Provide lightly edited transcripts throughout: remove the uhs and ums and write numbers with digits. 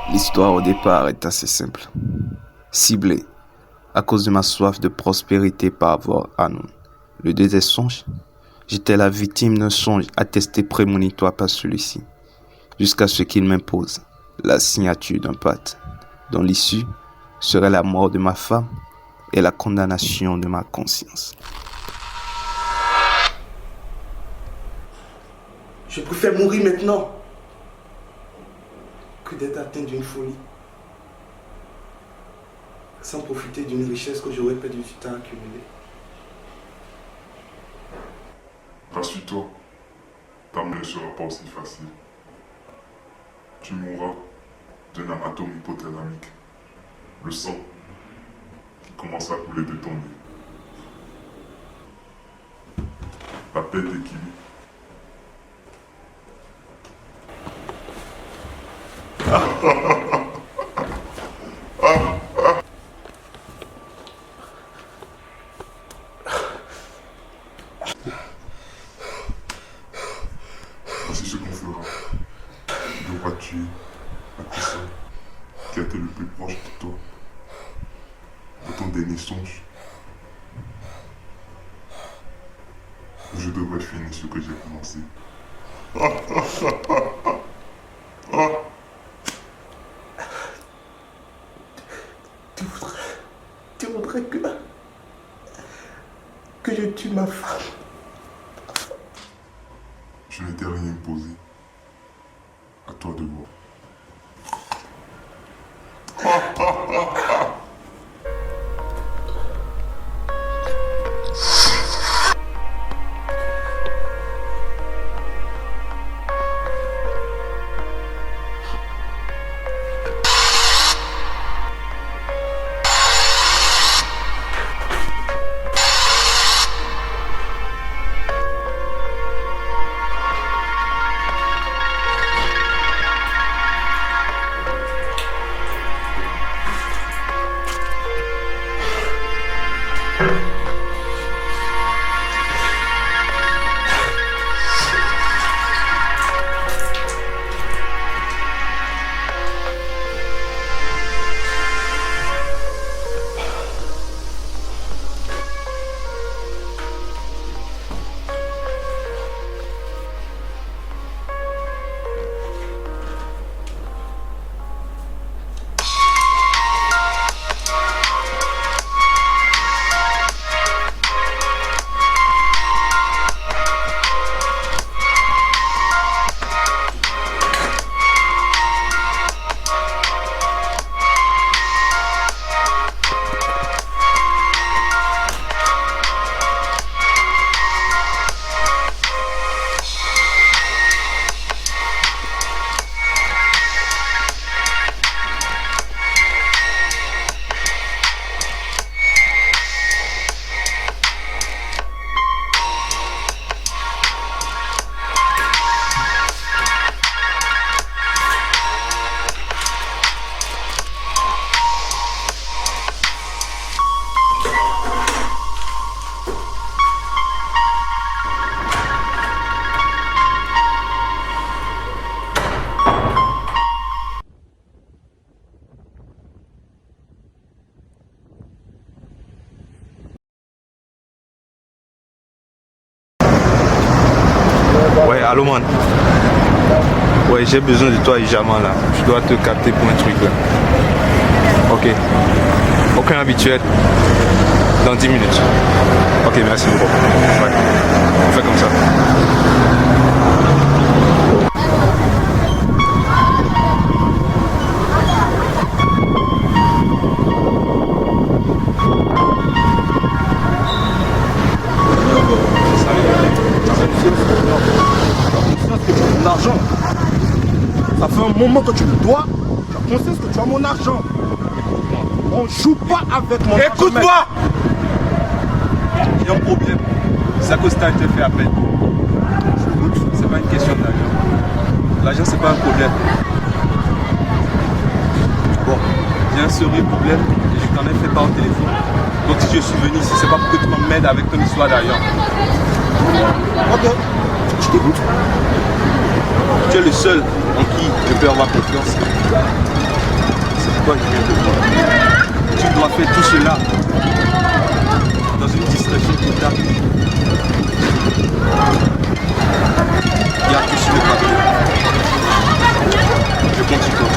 L'histoire au départ est assez simple. Ciblée, à cause de ma soif de prospérité par rapport à nous. Le deuxième songe, j'étais la victime d'un songe attesté prémonitoire par celui-ci, jusqu'à ce qu'il m'impose la signature d'un pacte, dont l'issue serait la mort de ma femme et la condamnation de ma conscience. Je préfère mourir maintenant que d'être atteint d'une folie, sans profiter d'une richesse que j'aurais perdu du temps à accumuler. Rassure-toi, ta mort ne sera pas aussi facile. Tu mourras d'un hématome hypothalamique, le sang qui commence à couler de ton nez. La perte d'équilibre. Voici ce qu'on fera. Tu devras tuer la personne qui a été le plus proche de toi, de ton dernier songe. Je devrais finir ce que j'ai commencé. Tu voudrais que je tue ma femme. Je ne t'ai rien imposé. À toi de voir. Ouais, allô man. Ouais, j'ai besoin de toi urgemment là. Je dois te capter pour un truc là. Ok. Aucun habituel. Dans 10 minutes. Ok, merci beaucoup. Ouais. On fait comme ça. Mon argent. Ça fait un moment que tu me dois. Tu as conscience que tu as mon argent. On joue pas avec mon argent. Écoute-moi! Il y a un problème. C'est à cause que tu as été fait appel. C'est pas une question d'argent. L'argent, c'est pas un problème. Bon, j'ai un sérieux problème et je t'en ai fait part au téléphone. Donc si je suis venu ici, c'est pas pour que tu m'emmènes avec ton histoire d'argent. Ok, je t'écoute. Tu es le seul en qui je peux avoir confiance. toi je viens te voir. Tu dois faire tout cela dans une discrétion totale. Il y a tout sur le papier. Je compte sur toi.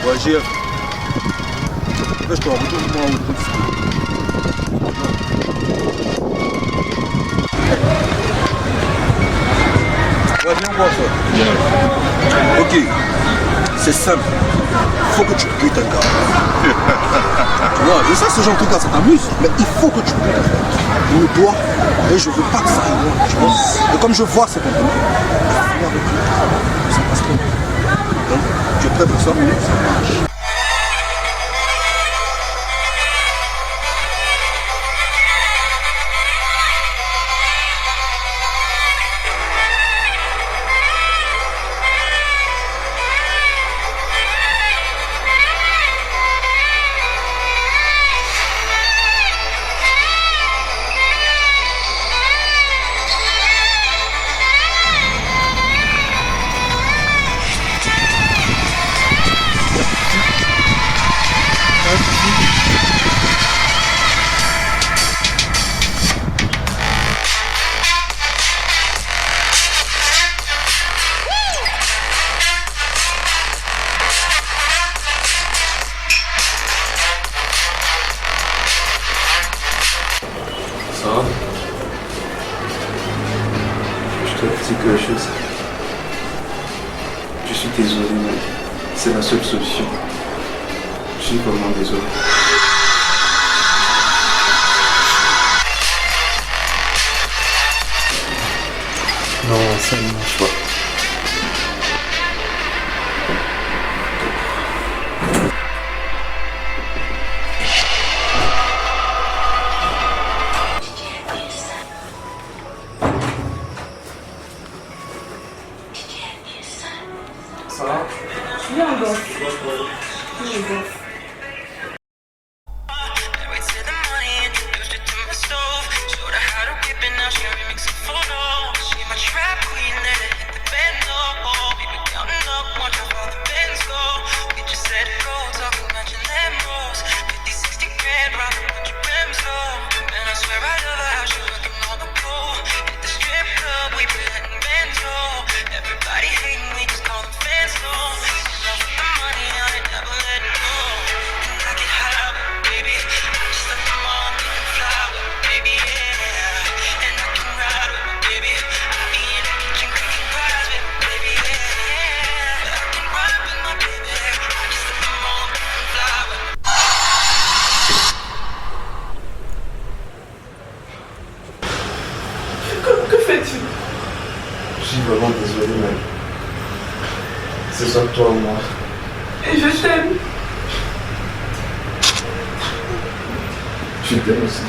Ouais, GF. Dépêche-toi, retourne-moi au truc. Ouais, viens voir ça. Ok, c'est simple. Faut que tu butes un gars. Tu vois, je sais ce genre de truc là, ça t'amuse, mais il faut que tu butes un gars. On le doit, et je veux pas que ça aille loin, tu vois. Et comme je vois c'est comportements, ça passe bien. Donc, tu es prêt pour ça? Ça marche. Ça va? Je dois te dire quelque chose. Je suis désolé, mais c'est la seule solution. Je suis vraiment désolé. Non, ça ne marche pas. Ça va? Viens, on danse. Viens, on danse. Everybody hating, we just call them fans, though. In love with the money, I ain't never letting go. And I get high, baby. I just let them all get flower, baby, yeah. And I can ride with my baby. I be in the kitchen cooking pies with my baby, yeah. I can ride with my baby. I just let them all get flower. Que fais-tu? Je suis vraiment désolé, mais c'est soit toi ou moi. Et je t'aime. Je t'aime aussi.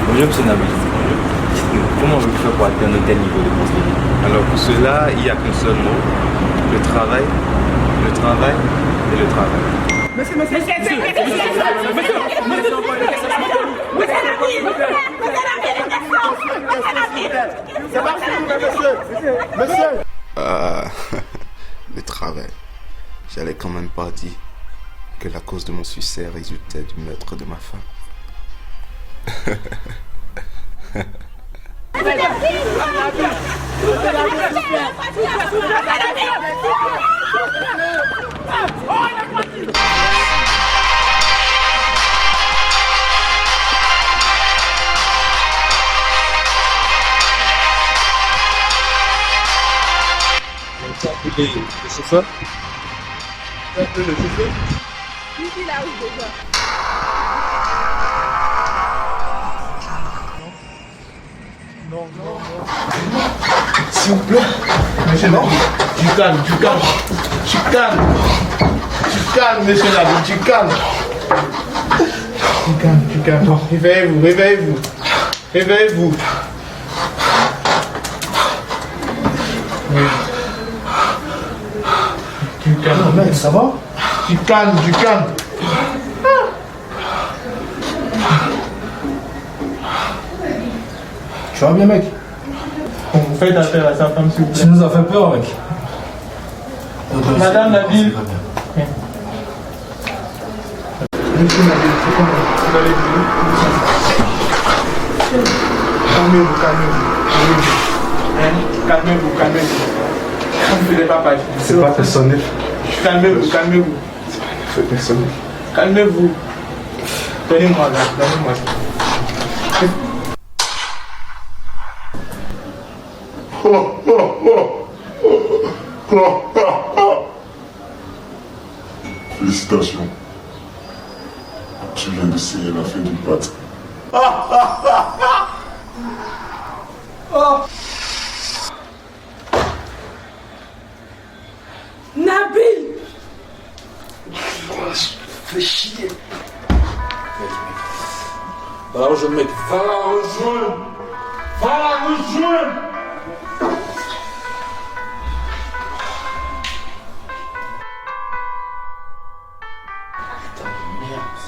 Bonjour monsieur Nabil. Dites-nous, comment vous faites pour atteindre un tel niveau de prospérité? Alors pour cela, il n'y a qu'un seul mot. Le travail, le travail et le travail. Le travail. J'allais quand même pas dire que la cause de mon succès résultait du meurtre de ma femme. Le chauffeur? Le chauffeur? Il arrive déjà. Non, non, non. S'il vous plaît. Monsieur Nabil, tu calmes. Tu calmes, monsieur Nabil, tu calmes. Tu calmes. Non, réveillez-vous. Oui. Tu calmes. Non, mec, ça va? Tu calmes. Tu vas bien, mec? Vous faites affaire à sa femme, s'il vous plaît. Tu nous as fait peur, mec. Madame Nabil. Calmez-vous. Ne faites pas page. C'est pas personnel. Calmez-vous. C'est personnel. Calmez-vous. Donnez-moi là. Félicitations. Tu viens de serrer la fin d'une patte. Nabil! Fais chier. Va la rejoindre, mec. Va la rejoindre. Putain de merde.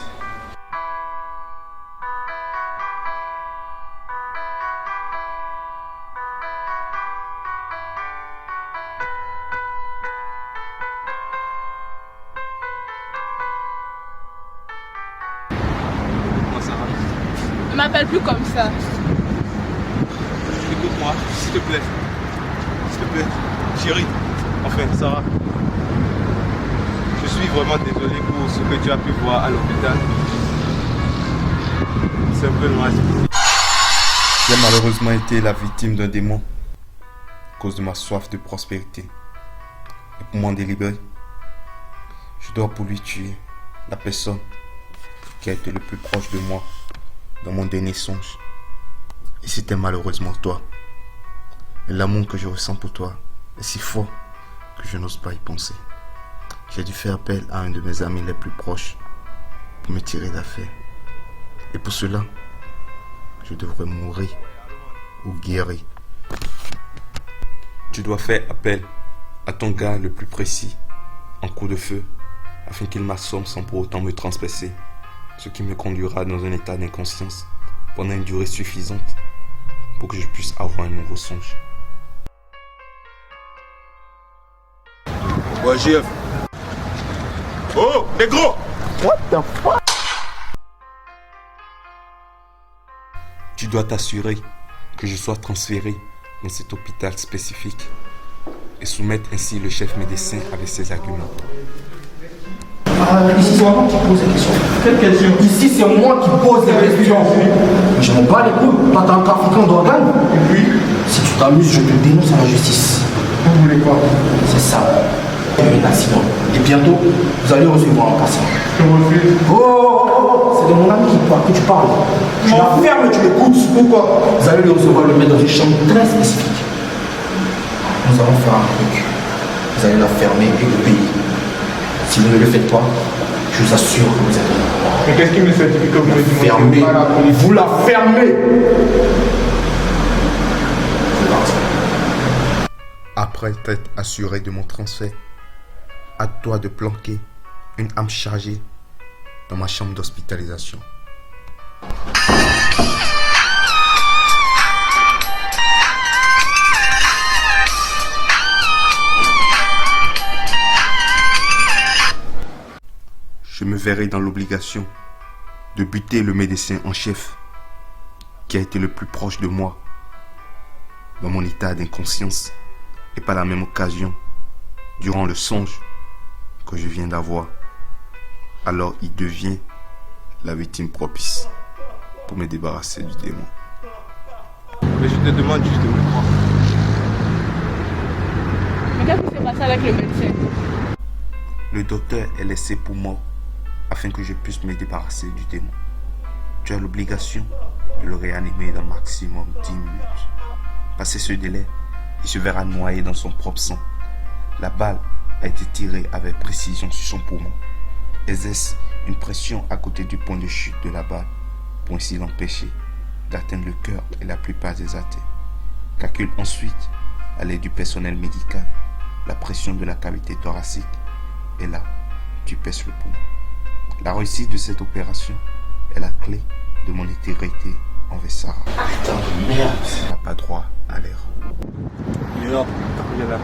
Ne m'appelle plus comme ça. Écoute-moi, s'il te plaît. Chérie, enfin, Sarah. Je suis vraiment désolé pour ce que tu as pu voir à l'hôpital. C'est un peu dommage. J'ai malheureusement été la victime d'un démon à cause de ma soif de prospérité. Et pour m'en délivrer, je dois pour lui tuer la personne qui a été le plus proche de moi dans mon dernier songe. Et c'était malheureusement toi. Et l'amour que je ressens pour toi est si fort que je n'ose pas y penser. J'ai dû faire appel à un de mes amis les plus proches pour me tirer d'affaire. Et pour cela, je devrais mourir ou guérir. Tu dois faire appel à ton gars le plus précis en coup de feu afin qu'il m'assomme sans pour autant me transpercer, ce qui me conduira dans un état d'inconscience pendant une durée suffisante pour que je puisse avoir un nouveau songe. Ouais, GF. Oh, négro! Tu dois t'assurer que je sois transféré dans cet hôpital spécifique et soumettre ainsi le chef médecin avec ses arguments. Ici, c'est moi qui pose les questions. Quelle question? Ici, c'est moi qui pose les questions. Je m'en bats les couilles. Pas tant trafiquant d'organes. Oui. Si tu t'amuses, je te dénonce à la justice. Vous voulez quoi? C'est ça. Il y a eu un accident. Et bientôt, vous allez recevoir un patient. Je refuse. Oh, c'est de mon ami que tu parles. Tu la fermes et tu l'écoutes. Pourquoi? Vous allez le recevoir, le mettre dans une chambre très spécifique. Nous allons faire un truc. Vous allez la fermer et le payer. Si vous ne le faites pas, je vous assure que vous êtes mort. Mais qu'est-ce qui me certifie que vous me dites? Fermez. Vous la fermez. C'est parti. Après t'être assuré de mon transfert, à toi de planquer une âme chargée dans ma chambre d'hospitalisation. Je me verrai dans l'obligation de buter le médecin en chef qui a été le plus proche de moi dans mon état d'inconscience et par la même occasion durant le songe que je viens d'avoir. Alors il devient la victime propice pour me débarrasser du démon. Mais je te demande juste de me croire. Mais qu'est-ce qui s'est passé avec le médecin? Le docteur est laissé pour mort afin que je puisse me débarrasser du démon. Tu as l'obligation de le réanimer dans maximum 10 minutes. Passé ce délai, Il se verra noyé dans son propre sang. La balle a été tirée avec précision sur son poumon. Exerce une pression à côté du point de chute de la balle pour ainsi l'empêcher d'atteindre le cœur et la plupart des artères. Calcule ensuite, à l'aide du personnel médical, la pression de la cavité thoracique et là, tu pèses le poumon. La réussite de cette opération est la clé de mon intégrité envers Sarah. Putain de merde. Tu n'as pas droit à l'erreur. L'erreur, il est là.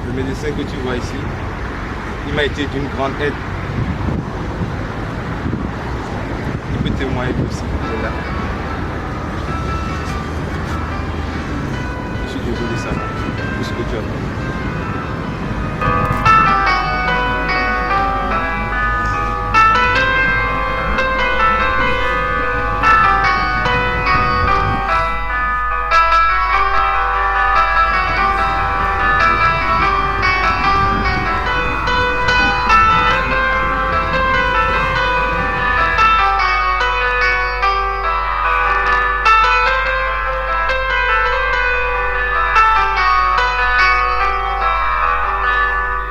Le médecin que tu vois ici, il m'a été d'une grande aide. Il peut témoigner aussi, il est là. Je suis désolé, Sarah, pour ce que tu as fait.